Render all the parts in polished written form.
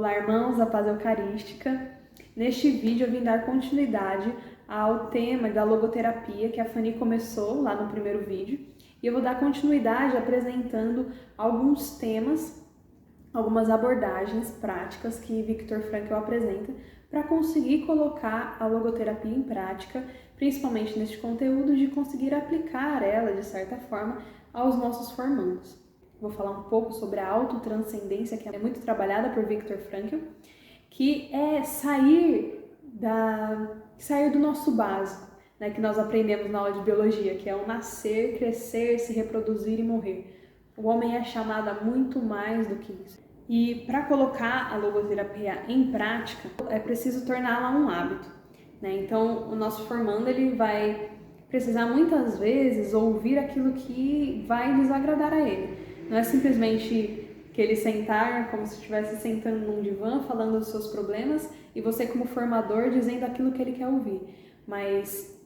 Olá, irmãos da Paz Eucarística. Neste vídeo eu vim dar continuidade ao tema da logoterapia que a Fanny começou lá no primeiro vídeo. E eu vou dar continuidade apresentando alguns temas, algumas abordagens práticas que Viktor Frankl apresenta para conseguir colocar a logoterapia em prática, principalmente neste conteúdo, de conseguir aplicar ela, de certa forma, aos nossos formandos. Vou falar um pouco sobre a autotranscendência, que é muito trabalhada por Viktor Frankl, que é sair do nosso básico, né, que nós aprendemos na aula de biologia, que é o nascer, crescer, se reproduzir e morrer. O homem é chamado a muito mais do que isso. E para colocar a logoterapia em prática, é preciso torná-la um hábito, né? Então, o nosso formando ele vai precisar muitas vezes ouvir aquilo que vai desagradar a ele. Não é simplesmente que ele sentar como se estivesse sentando num divã, falando dos seus problemas, e você como formador dizendo aquilo que ele quer ouvir. Mas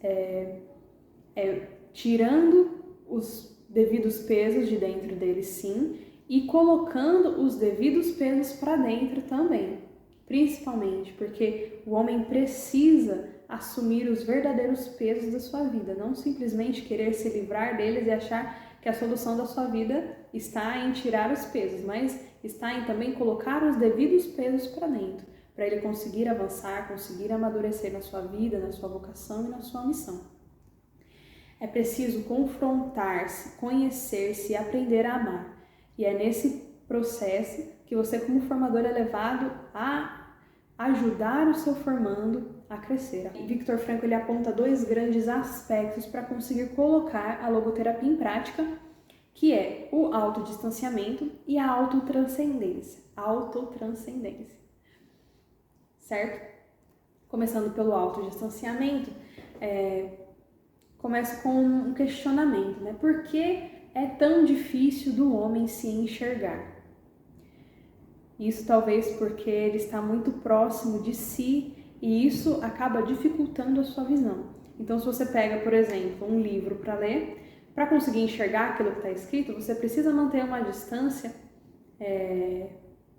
tirando os devidos pesos de dentro dele, sim, e colocando os devidos pesos para dentro também. Principalmente porque o homem precisa assumir os verdadeiros pesos da sua vida, não simplesmente querer se livrar deles e achar que a solução da sua vida está em tirar os pesos, mas está em também colocar os devidos pesos para dentro, para ele conseguir avançar, conseguir amadurecer na sua vida, na sua vocação e na sua missão. É preciso confrontar-se, conhecer-se e aprender a amar. E é nesse processo que você, como formador, é levado a ajudar o seu formando a crescer. E Viktor Frankl ele aponta dois grandes aspectos para conseguir colocar a logoterapia em prática, que é o autodistanciamento e a autotranscendência. Autotranscendência. Certo? Começando pelo autodistanciamento, começo com um questionamento, né? Por que é tão difícil do homem se enxergar? Isso talvez porque ele está muito próximo de si e isso acaba dificultando a sua visão. Então, se você pega, por exemplo, um livro para ler, para conseguir enxergar aquilo que está escrito, você precisa manter uma distância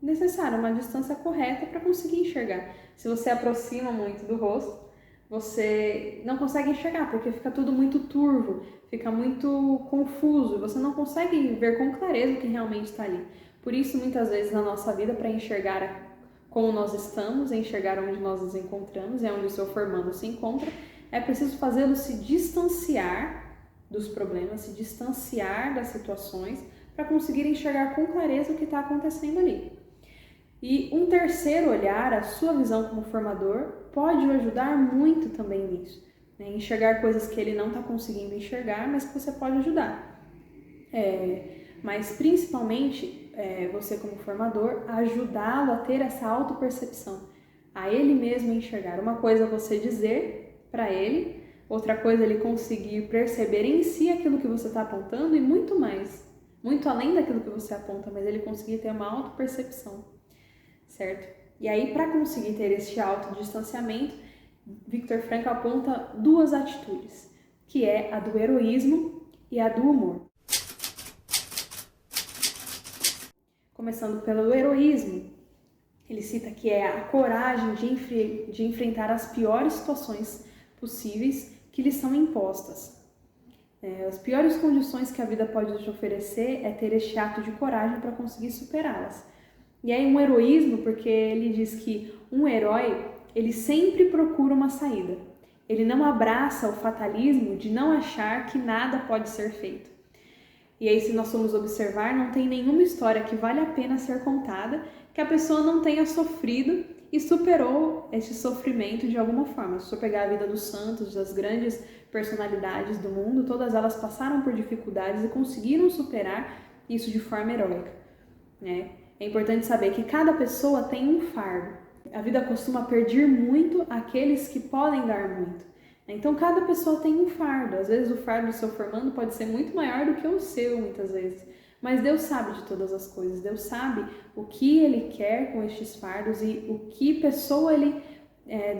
necessária, uma distância correta para conseguir enxergar. Se você aproxima muito do rosto, você não consegue enxergar, porque fica tudo muito turvo, fica muito confuso, você não consegue ver com clareza o que realmente está ali. Por isso, muitas vezes na nossa vida, para enxergar como nós estamos, enxergar onde nós nos encontramos, é onde o seu formando se encontra, é preciso fazê-lo se distanciar dos problemas, se distanciar das situações, para conseguir enxergar com clareza o que está acontecendo ali. E um terceiro olhar, a sua visão como formador, pode ajudar muito também nisso, né? Enxergar coisas que ele não está conseguindo enxergar, mas que você pode ajudar. Mas principalmente, você como formador, ajudá-lo a ter essa autopercepção, a ele mesmo enxergar. Uma coisa é você dizer para ele, outra coisa é ele conseguir perceber em si aquilo que você está apontando e muito mais, muito além daquilo que você aponta, mas ele conseguir ter uma autopercepção, certo? E aí, para conseguir ter este autodistanciamento, Viktor Frankl aponta duas atitudes, que é a do heroísmo e a do humor. Começando pelo heroísmo, ele cita que é a coragem de enfrentar as piores situações possíveis que lhe são impostas. As piores condições que a vida pode te oferecer é ter este ato de coragem para conseguir superá-las. E aí um heroísmo, porque ele diz que um herói, ele sempre procura uma saída. Ele não abraça o fatalismo de não achar que nada pode ser feito. E aí, se nós formos observar, não tem nenhuma história que vale a pena ser contada que a pessoa não tenha sofrido e superou esse sofrimento de alguma forma. Se você pegar a vida dos santos, das grandes personalidades do mundo, todas elas passaram por dificuldades e conseguiram superar isso de forma heróica, né? É importante saber que cada pessoa tem um fardo. A vida costuma perder muito aqueles que podem dar muito. Então, cada pessoa tem um fardo. Às vezes, o fardo do seu formando pode ser muito maior do que o seu, muitas vezes. Mas Deus sabe de todas as coisas. Deus sabe o que Ele quer com estes fardos e o que pessoa Ele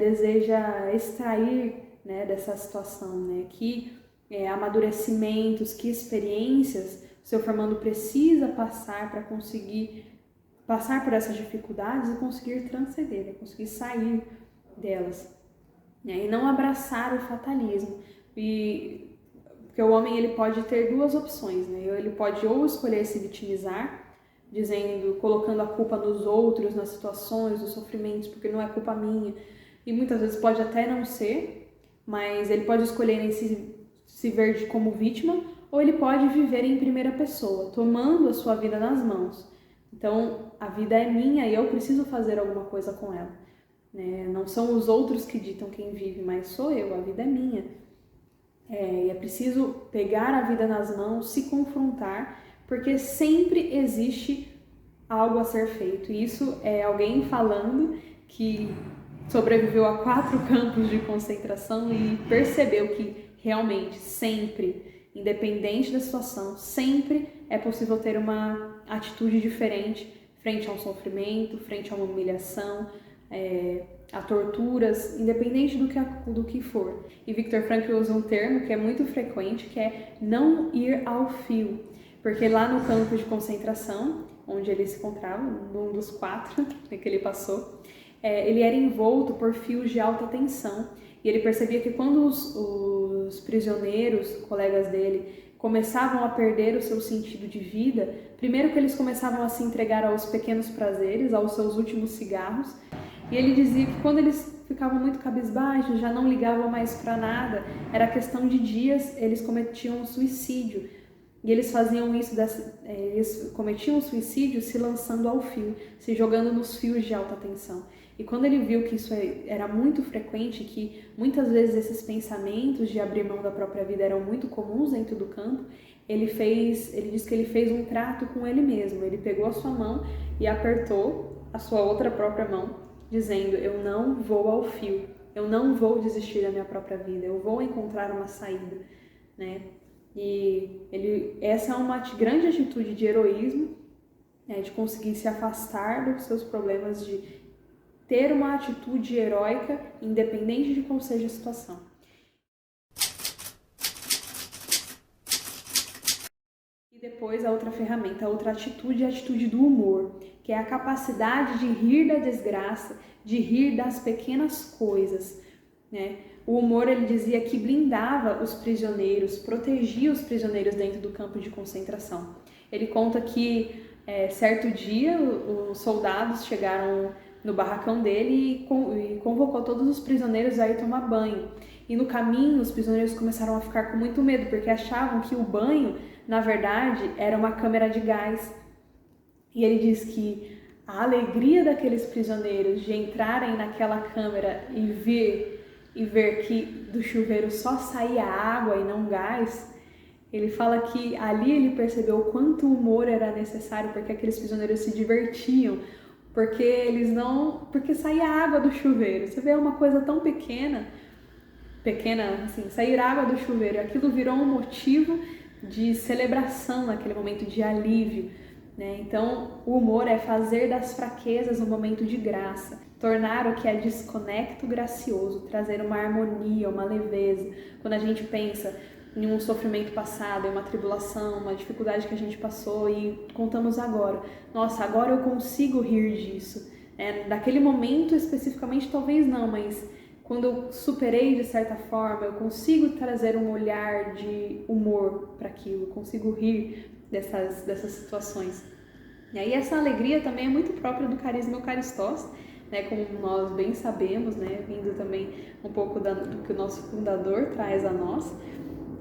deseja extrair, né, dessa situação, né? Que amadurecimentos, que experiências o seu formando precisa passar para conseguir passar por essas dificuldades e conseguir transcender, né? Conseguir sair delas, né? E não abraçar o fatalismo. Porque o homem ele pode ter duas opções, né? Ele pode ou escolher se vitimizar, colocando a culpa nos outros, nas situações, nos sofrimentos, porque não é culpa minha. E muitas vezes pode até não ser, mas ele pode escolher em se ver como vítima, ou ele pode viver em primeira pessoa, tomando a sua vida nas mãos. Então, a vida é minha e eu preciso fazer alguma coisa com ela, né? Não são os outros que ditam quem vive, mas sou eu, a vida é minha. E é preciso pegar a vida nas mãos, se confrontar, porque sempre existe algo a ser feito. E isso é alguém falando que sobreviveu a 4 campos de concentração e percebeu que realmente, sempre, independente da situação, sempre é possível ter uma atitude diferente frente a um sofrimento, frente a uma humilhação, a torturas, independente do que for. E Viktor Frankl usa um termo que é muito frequente, que é não ir ao fio. Porque lá no campo de concentração, onde ele se encontrava, num dos 4 que ele passou, ele era envolto por fios de alta tensão. E ele percebia que quando os prisioneiros, colegas dele, começavam a perder o seu sentido de vida, primeiro que eles começavam a se entregar aos pequenos prazeres, aos seus últimos cigarros. E ele dizia que quando eles ficavam muito cabisbaixos, já não ligavam mais para nada, era questão de dias, eles cometiam suicídio. E eles faziam isso, eles cometiam suicídio se lançando ao fio, se jogando nos fios de alta tensão. E quando ele viu que isso era muito frequente, que muitas vezes esses pensamentos de abrir mão da própria vida eram muito comuns dentro do campo, ele disse que ele fez um trato com ele mesmo. Ele pegou a sua mão e apertou a sua outra própria mão, dizendo: eu não vou ao fio, eu não vou desistir da minha própria vida, eu vou encontrar uma saída, né? E essa é uma grande atitude de heroísmo, né, de conseguir se afastar dos seus problemas, de ter uma atitude heróica, independente de qual seja a situação. E depois a outra ferramenta, a outra atitude é a atitude do humor, que é a capacidade de rir da desgraça, de rir das pequenas coisas, né? O humor, ele dizia que blindava os prisioneiros, protegia os prisioneiros dentro do campo de concentração. Ele conta que certo dia os soldados chegaram no barracão dele e convocou todos os prisioneiros a ir tomar banho. E no caminho os prisioneiros começaram a ficar com muito medo, porque achavam que o banho, na verdade, era uma câmara de gás. E ele diz que a alegria daqueles prisioneiros de entrarem naquela câmara e ver que do chuveiro só saía água e não gás, ele fala que ali ele percebeu o quanto o humor era necessário, porque aqueles prisioneiros se divertiam, porque saía água do chuveiro. Você vê uma coisa tão pequena assim, sair água do chuveiro, aquilo virou um motivo de celebração naquele momento, de alívio, né? Então, o humor é fazer das fraquezas um momento de graça, tornar o que é desconecto gracioso, trazer uma harmonia, uma leveza. Quando a gente pensa em um sofrimento passado, em uma tribulação, uma dificuldade que a gente passou e contamos agora, nossa, agora eu consigo rir disso. Daquele momento especificamente talvez não, mas quando eu superei de certa forma, eu consigo trazer um olhar de humor para aquilo, consigo rir dessas situações. E aí essa alegria também é muito própria do carisma eucaristós, né, como nós bem sabemos, né, vindo também um pouco do que o nosso fundador traz a nós.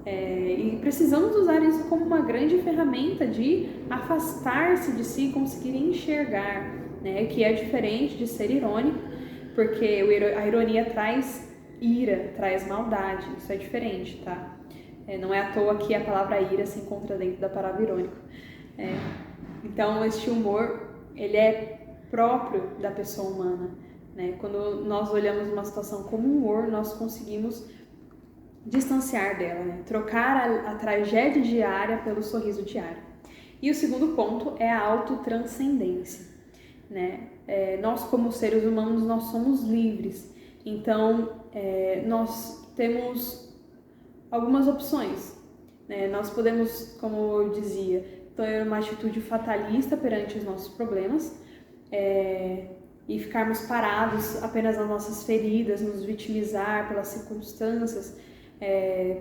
E precisamos usar isso como uma grande ferramenta de afastar-se de si e conseguir enxergar, né, que é diferente de ser irônico, porque a ironia traz ira, traz maldade, isso é diferente, tá? Não é à toa que a palavra ira se encontra dentro da palavra irônico. Então, este humor, ele é próprio da pessoa humana, né? Quando nós olhamos uma situação como humor, nós conseguimos distanciar dela, né? Trocar a tragédia diária pelo sorriso diário. E o segundo ponto é a autotranscendência, né? Nós, como seres humanos, nós somos livres. Então, nós temos algumas opções, né? Nós podemos, como eu dizia, ter uma atitude fatalista perante os nossos problemas, e ficarmos parados apenas nas nossas feridas, nos vitimizar pelas circunstâncias,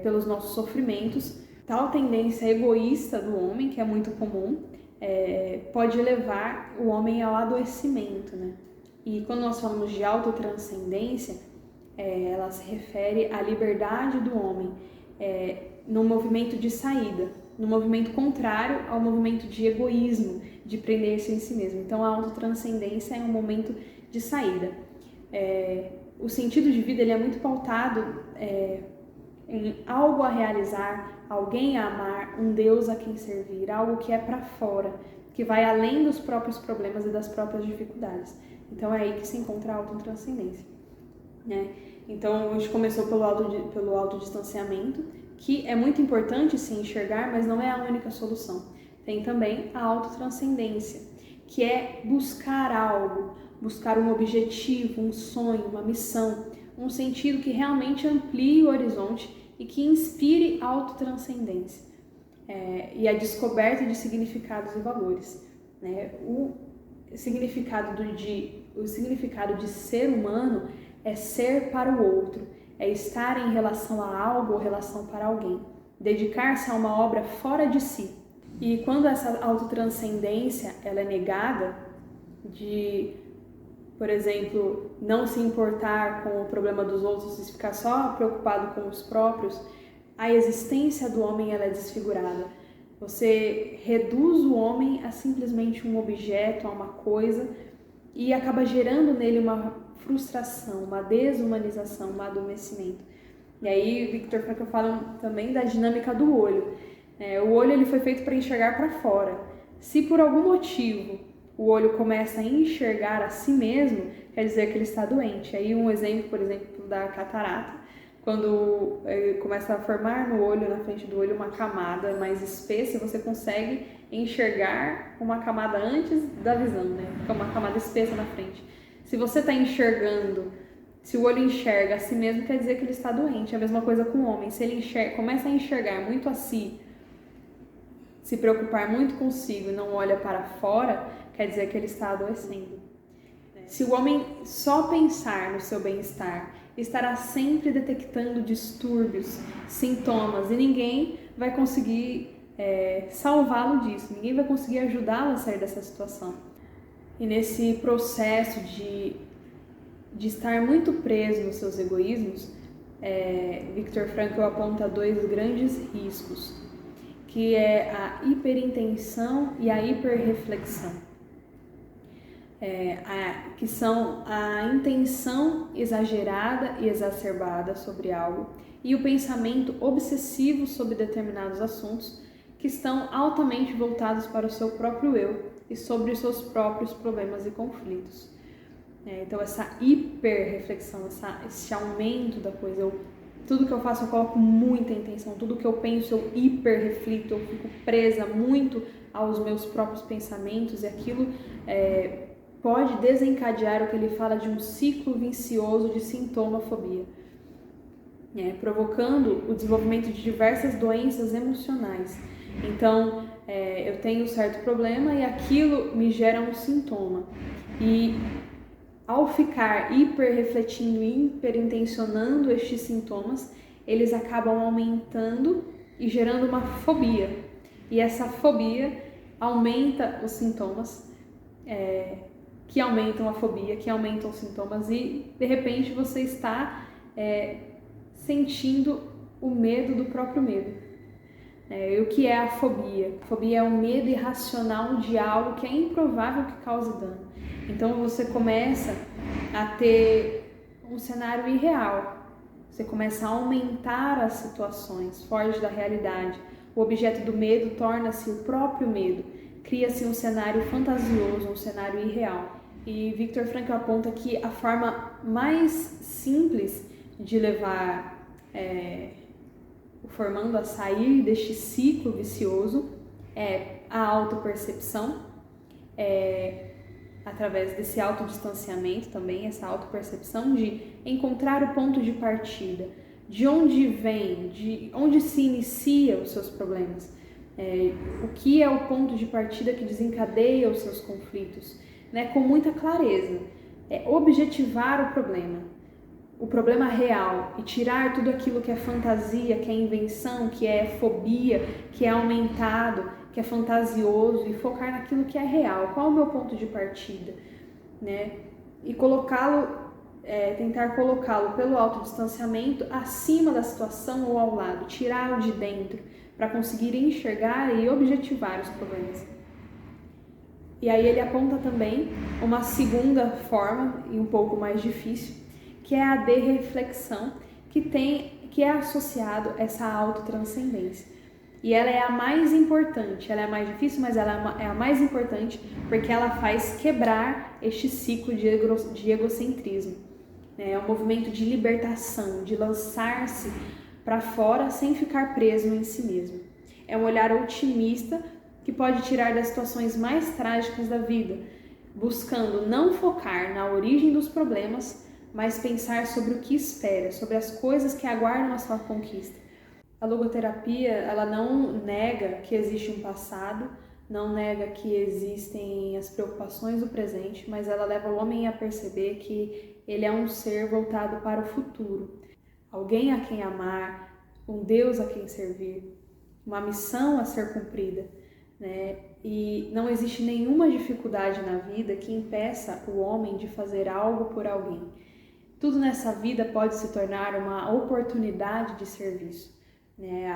pelos nossos sofrimentos. Tal tendência egoísta do homem, que é muito comum, pode levar o homem ao adoecimento, né? E quando nós falamos de autotranscendência, ela se refere à liberdade do homem no movimento de saída, no movimento contrário ao movimento de egoísmo, de prender-se em si mesmo. Então, a autotranscendência é um momento de saída. O sentido de vida ele é muito pautado em algo a realizar, alguém a amar, um Deus a quem servir, algo que é para fora, que vai além dos próprios problemas e das próprias dificuldades. Então, é aí que se encontra a autotranscendência, né? Então, a gente começou pelo autodistanciamento, que é muito importante se enxergar, mas não é a única solução. Tem também a autotranscendência, que é buscar algo, buscar um objetivo, um sonho, uma missão, um sentido que realmente amplie o horizonte e que inspire autotranscendência e a descoberta de significados e valores, né? O significado de ser humano é ser para o outro, é estar em relação a algo ou relação para alguém, dedicar-se a uma obra fora de si. E quando essa autotranscendência ela é negada, de, por exemplo, não se importar com o problema dos outros e ficar só preocupado com os próprios, a existência do homem ela é desfigurada. Você reduz o homem a simplesmente um objeto, a uma coisa, e acaba gerando nele uma frustração, uma desumanização, um adormecimento. E aí, Viktor Frankl fala também da dinâmica do olho. O olho ele foi feito para enxergar para fora. Se por algum motivo o olho começa a enxergar a si mesmo, quer dizer que ele está doente. Aí um exemplo, por exemplo, da catarata, quando começa a formar no olho, na frente do olho, uma camada mais espessa, você consegue enxergar uma camada antes da visão, né? Fica uma camada espessa na frente. Se você está enxergando, se o olho enxerga a si mesmo, quer dizer que ele está doente. É a mesma coisa com o homem. Se ele começa a enxergar muito a si, se preocupar muito consigo e não olha para fora, quer dizer que ele está adoecendo. Se o homem só pensar no seu bem-estar, estará sempre detectando distúrbios, sintomas, e ninguém vai conseguir salvá-lo disso, ninguém vai conseguir ajudá-lo a sair dessa situação. E nesse processo de estar muito preso nos seus egoísmos, Viktor Frankl aponta 2 grandes riscos, que é a hiperintenção e a hiperreflexão, que são a intenção exagerada e exacerbada sobre algo e o pensamento obsessivo sobre determinados assuntos que estão altamente voltados para o seu próprio eu e sobre os seus próprios problemas e conflitos. Então essa hiperreflexão, esse aumento da coisa, tudo que eu faço eu coloco muita intenção, tudo que eu penso eu hiperreflito, eu fico presa muito aos meus próprios pensamentos e aquilo pode desencadear o que ele fala de um ciclo vicioso de sintomafobia, provocando o desenvolvimento de diversas doenças emocionais. Então, eu tenho um certo problema e aquilo me gera um sintoma. E ao ficar hiperrefletindo e hiperintencionando estes sintomas, eles acabam aumentando e gerando uma fobia. E essa fobia aumenta os sintomas, que aumentam a fobia, que aumentam os sintomas, e de repente você está sentindo o medo do próprio medo. E o que é a fobia? A fobia é um medo irracional de algo que é improvável que cause dano. Então você começa a ter um cenário irreal, você começa a aumentar as situações, foge da realidade. O objeto do medo torna-se o próprio medo, cria-se um cenário fantasioso, um cenário irreal. E Viktor Frankl aponta que a forma mais simples de levar o formando a sair deste ciclo vicioso é a autopercepção, através desse autodistanciamento também, essa autopercepção de encontrar o ponto de partida, de onde vem, de onde se inicia os seus problemas, o que é o ponto de partida que desencadeia os seus conflitos, né, com muita clareza. É objetivar o problema real, e tirar tudo aquilo que é fantasia, que é invenção, que é fobia, que é aumentado, que é fantasioso, e focar naquilo que é real. Qual é o meu ponto de partida, né? E tentar colocá-lo pelo autodistanciamento acima da situação ou ao lado, tirá-lo de dentro, para conseguir enxergar e objetivar os problemas. E aí ele aponta também uma segunda forma, e um pouco mais difícil, que é a derreflexão, que é associado a essa autotranscendência. E ela é a mais importante, ela é a mais difícil, mas ela é a mais importante porque ela faz quebrar este ciclo de egocentrismo. É um movimento de libertação, de lançar-se para fora sem ficar preso em si mesmo. É um olhar otimista que pode tirar das situações mais trágicas da vida, buscando não focar na origem dos problemas, mas pensar sobre o que espera, sobre as coisas que aguardam a sua conquista. A logoterapia, ela não nega que existe um passado, não nega que existem as preocupações do presente, mas ela leva o homem a perceber que ele é um ser voltado para o futuro, alguém a quem amar, um Deus a quem servir, uma missão a ser cumprida, né? E não existe nenhuma dificuldade na vida que impeça o homem de fazer algo por alguém. Tudo nessa vida pode se tornar uma oportunidade de serviço, né?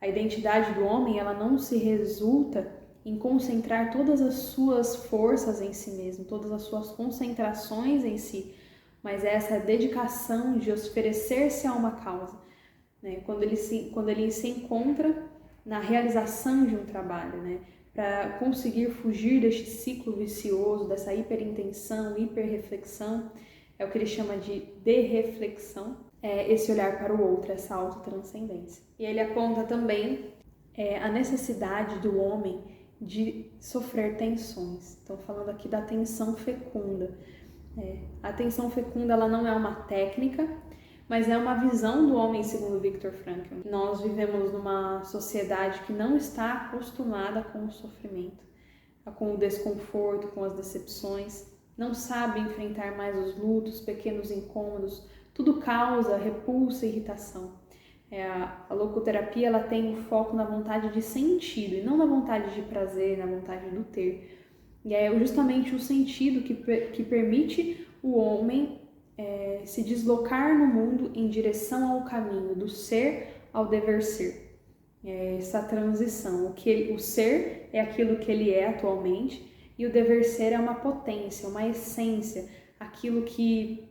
A identidade do homem, ela não se resulta em concentrar todas as suas forças em si mesmo, todas as suas concentrações em si, mas é essa dedicação de oferecer-se a uma causa, né? Quando ele se encontra na realização de um trabalho, né? Para conseguir fugir deste ciclo vicioso, dessa hiperintenção, hiperreflexão, é o que ele chama de derreflexão, esse olhar para o outro, essa autotranscendência. E ele aponta também a necessidade do homem de sofrer tensões. Então, falando aqui da tensão fecunda. A tensão fecunda, ela não é uma técnica, mas é uma visão do homem segundo Viktor Frankl. Nós vivemos numa sociedade que não está acostumada com o sofrimento, com o desconforto, com as decepções, não sabe enfrentar mais os lutos, pequenos incômodos, tudo causa repulsa e irritação. A logoterapia, ela tem um foco na vontade de sentido e não na vontade de prazer, na vontade do ter. E é justamente o sentido que permite o homem se deslocar no mundo em direção ao caminho do ser ao dever ser. Essa transição. O ser é aquilo que ele é atualmente e o dever ser é uma potência, uma essência, aquilo que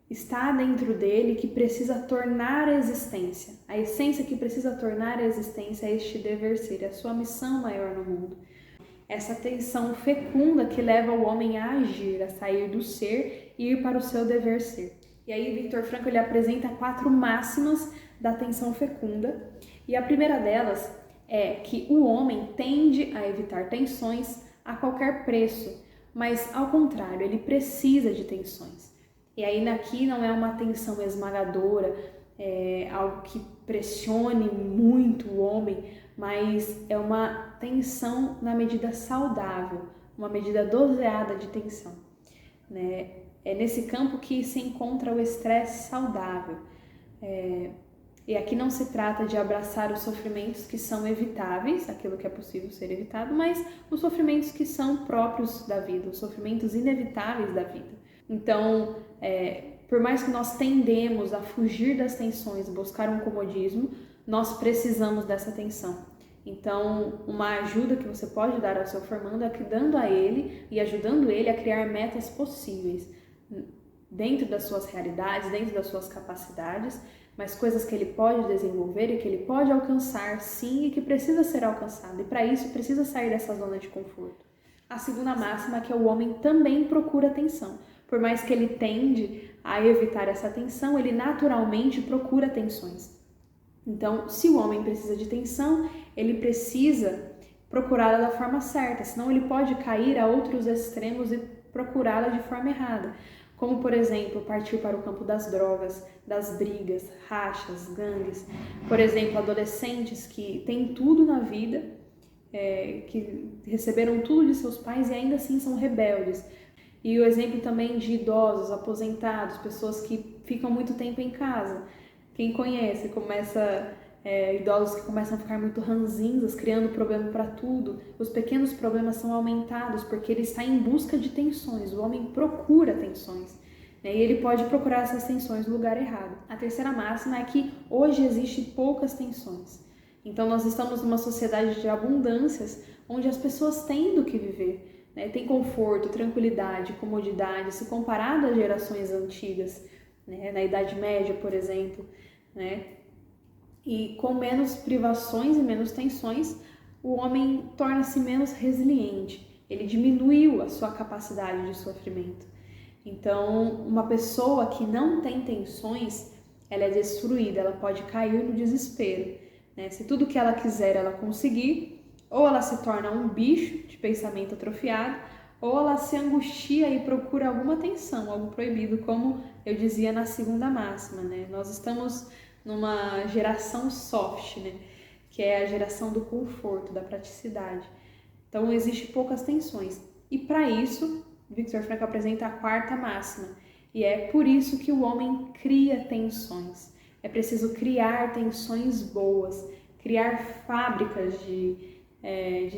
está dentro dele, que precisa tornar a existência. A essência que precisa tornar a existência é este dever ser, é a sua missão maior no mundo. Essa tensão fecunda que leva o homem a agir, a sair do ser e ir para o seu dever ser. E aí Viktor Frankl, ele apresenta 4 máximas da tensão fecunda, e a primeira delas é que o homem tende a evitar tensões a qualquer preço, mas ao contrário, ele precisa de tensões. E aí aqui não é uma tensão esmagadora, algo que pressione muito o homem, mas é uma tensão na medida saudável, uma medida doseada de tensão, né? É nesse campo que se encontra o estresse saudável. E aqui não se trata de abraçar os sofrimentos que são evitáveis, aquilo que é possível ser evitado, mas os sofrimentos que são próprios da vida, os sofrimentos inevitáveis da vida. Então, por mais que nós tendemos a fugir das tensões, buscar um comodismo, nós precisamos dessa tensão. Então, uma ajuda que você pode dar ao seu formando é dando a ele e ajudando ele a criar metas possíveis, dentro das suas realidades, dentro das suas capacidades, mas coisas que ele pode desenvolver e que ele pode alcançar, sim, e que precisa ser alcançado. E para isso, precisa sair dessa zona de conforto. A segunda máxima é que o homem também procura atenção. Por mais que ele tende a evitar essa tensão, ele naturalmente procura tensões. Então, se o homem precisa de tensão, ele precisa procurá-la da forma certa, senão ele pode cair a outros extremos e procurá-la de forma errada. Como, por exemplo, partir para o campo das drogas, das brigas, rachas, gangues. Por exemplo, adolescentes que têm tudo na vida, que receberam tudo de seus pais e ainda assim são rebeldes. E o exemplo também de idosos, aposentados, pessoas que ficam muito tempo em casa. Quem conhece, idosos que começam a ficar muito ranzinzas, criando problema para tudo. Os pequenos problemas são aumentados porque ele está em busca de tensões. O homem procura tensões, né? E ele pode procurar essas tensões no lugar errado. A terceira máxima é que hoje existe poucas tensões. Então nós estamos numa sociedade de abundâncias, onde as pessoas têm do que viver, né? Tem conforto, tranquilidade, comodidade, se comparado às gerações antigas, né? Na Idade Média, por exemplo, né? E com menos privações e menos tensões, o homem torna-se menos resiliente, ele diminuiu a sua capacidade de sofrimento. Então, uma pessoa que não tem tensões, ela é destruída, ela pode cair no desespero, né? Se tudo que ela quiser ela conseguir, ou ela se torna um bicho de pensamento atrofiado, ou ela se angustia e procura alguma tensão, algo proibido, como eu dizia na segunda máxima, né? Nós estamos numa geração soft, né? Que é a geração do conforto, da praticidade. Então, existe poucas tensões. E para isso, Viktor Frankl apresenta a quarta máxima. E é por isso que o homem cria tensões. É preciso criar tensões boas, criar fábricas de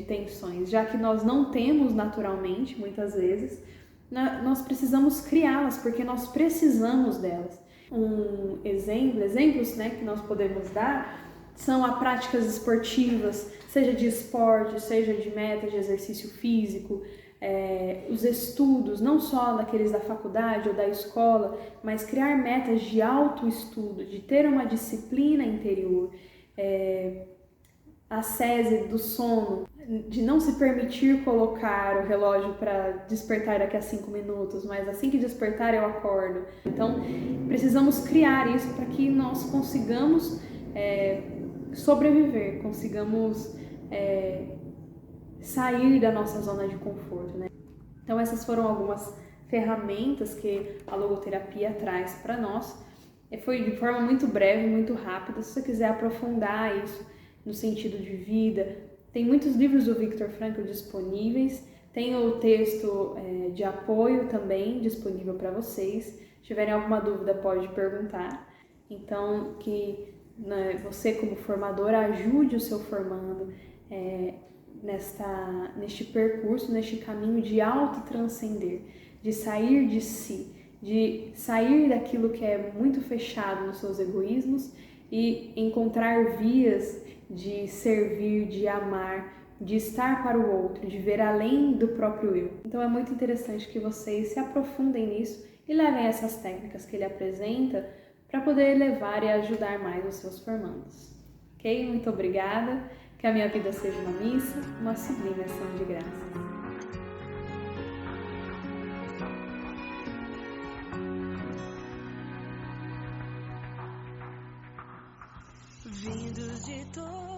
tensões, já que nós não temos naturalmente, muitas vezes, nós precisamos criá-las, porque nós precisamos delas. Exemplos, né, que nós podemos dar são as práticas esportivas, seja de esporte, seja de meta de exercício físico, os estudos, não só daqueles da faculdade ou da escola, mas criar metas de autoestudo, de ter uma disciplina interior, a sese do sono, de não se permitir colocar o relógio para despertar daqui a 5 minutos, mas assim que despertar eu acordo. Então, precisamos criar isso para que nós consigamos sobreviver, consigamos sair da nossa zona de conforto, né? Então, essas foram algumas ferramentas que a logoterapia traz para nós. Foi de forma muito breve, muito rápida. Se você quiser aprofundar isso no sentido de vida, tem muitos livros do Viktor Frankl disponíveis, tem o texto de apoio também disponível para vocês. Se tiverem alguma dúvida, pode perguntar. Então, que você como formador ajude o seu formando neste percurso, neste caminho de autotranscender, de sair de si, de sair daquilo que é muito fechado nos seus egoísmos e encontrar vias de servir, de amar, de estar para o outro, de ver além do próprio eu. Então é muito interessante que vocês se aprofundem nisso e levem essas técnicas que ele apresenta para poder levar e ajudar mais os seus formandos. Ok? Muito obrigada. Que a minha vida seja uma missa, uma sublime ação de graças. Vindos de todos